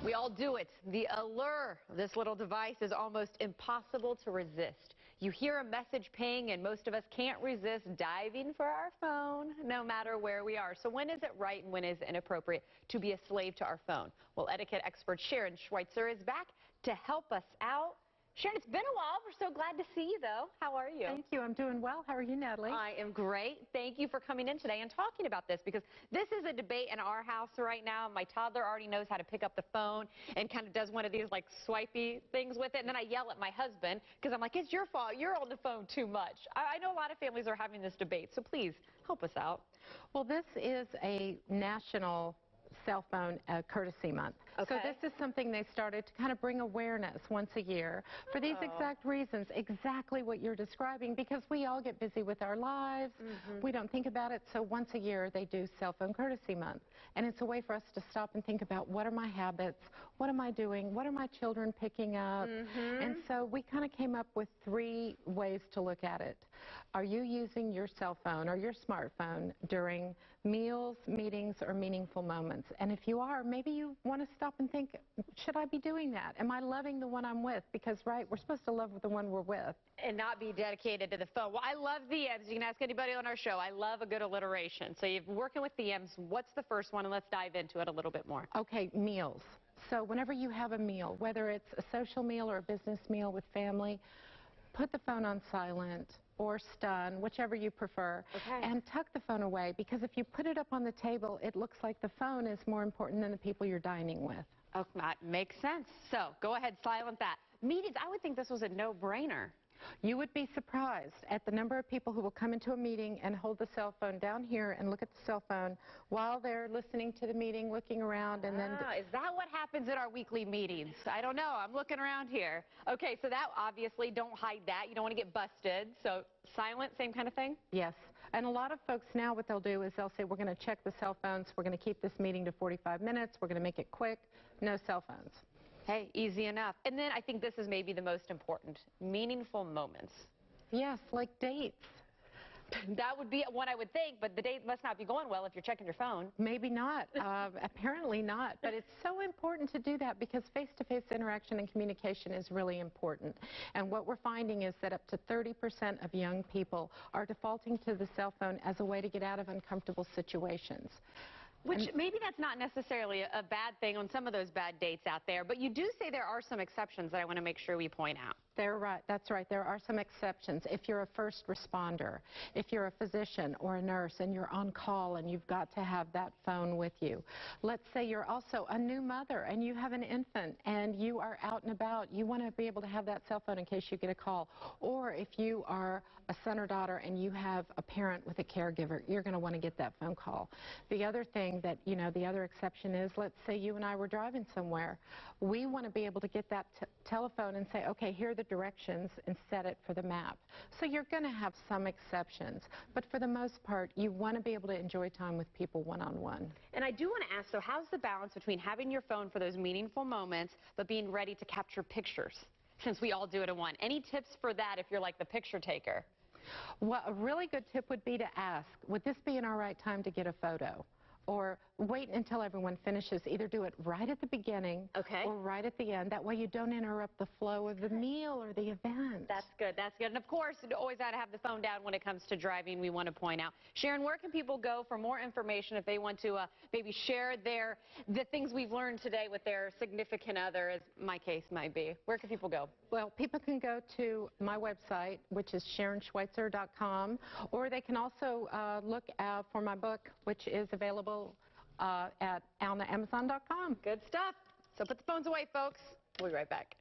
We all do it. The allure of this little device is almost impossible to resist. You hear a message ping and most of us can't resist diving for our phone no matter where we are. So when is it right and when is it inappropriate to be a slave to our phone? Well, etiquette expert Sharon Schweitzer is back to help us out. Sharon, it's been a while. We're so glad to see you, though. How are you? Thank you. I'm doing well. How are you, Natalie? I am great. Thank you for coming in today and talking about this, because this is a debate in our house right now. My toddler already knows how to pick up the phone and kind of does one of these like swipey things with it. And then I yell at my husband because I'm like, it's your fault. You're on the phone too much. I know a lot of families are having this debate, so please help us out. Well, this is a national cell phone courtesy month. Okay. So this is something they started to kind of bring awareness once a year for these exact reasons, exactly what you're describing, because we all get busy with our lives. We don't think about it. So once a year they do cell phone courtesy month. And it's a way for us to stop and think about, what are my habits? What am I doing? What are my children picking up? And so we kind of came up with 3 ways to look at it. Are you using your cell phone or your smartphone during meals, meetings, or meaningful moments? And if you are, maybe you want to stop and think, should I be doing that? Am I loving the one I'm with? Because, right, we're supposed to love the one we're with. And not be dedicated to the phone. Well, I love the M's. You can ask anybody on our show. I love a good alliteration. So you're working with the M's. What's the first one? And let's dive into it a little bit more. Okay, meals. So whenever you have a meal, whether it's a social meal or a business meal with family, put the phone on silent or stun, whichever you prefer, and tuck the phone away, because if you put it up on the table, it looks like the phone is more important than the people you're dining with. Oh, that makes sense. So go ahead, silent that. Meetings, I would think this was a no-brainer. You would be surprised at the number of people who will come into a meeting and hold the cell phone down here and look at the cell phone while they're listening to the meeting, looking around, and then... Is that what happens at our weekly meetings? I don't know. I'm looking around here. Okay, so that obviously, don't hide that. You don't want to get busted. So silent, same kind of thing? Yes. And a lot of folks now, what they'll do is they'll say, we're going to check the cell phones. We're going to keep this meeting to 45 minutes. We're going to make it quick. No cell phones. Hey, easy enough. And then I think this is maybe the most important, meaningful moments. Yes, like dates. That would be one I would think, but the date must not be going well if you're checking your phone. Maybe not. Apparently not. But it's so important to do that, because face-to-face interaction and communication is really important. And what we're finding is that up to 30% of young people are defaulting to the cell phone as a way to get out of uncomfortable situations. Which maybe that's not necessarily a bad thing on some of those bad dates out there, but you do say there are some exceptions that I want to make sure we point out. They're right. That's right. There are some exceptions. If you're a first responder, if you're a physician or a nurse and you're on call and you've got to have that phone with you. Let's say you're also a new mother and you have an infant and you are out and about. You want to be able to have that cell phone in case you get a call. Or if you are a son or daughter and you have a parent with a caregiver, you're going to want to get that phone call. The other thing that, the other exception is, let's say you and I were driving somewhere. We want to be able to get that telephone and say, okay, here are the directions, and set it for the map. So you're going to have some exceptions, but for the most part, you want to be able to enjoy time with people one-on-one. And I do want to ask, so how's the balance between having your phone for those meaningful moments, but being ready to capture pictures, since we all do it in one? Any tips for that if you're like the picture taker? Well, a really good tip would be to ask, would this be an all right time to get a photo? Or wait until everyone finishes. Either do it right at the beginning or right at the end. That way you don't interrupt the flow of the meal or the event. That's good. That's good. And of course, you always got to have the phone down when it comes to driving, we want to point out. Sharon, where can people go for more information if they want to maybe share the things we've learned today with their significant other, as my case might be? Where can people go? Well, people can go to my website, which is SharonSchweitzer.com, or they can also look for my book, which is available at Amazon.com. Good stuff. So put the phones away, folks. We'll be right back.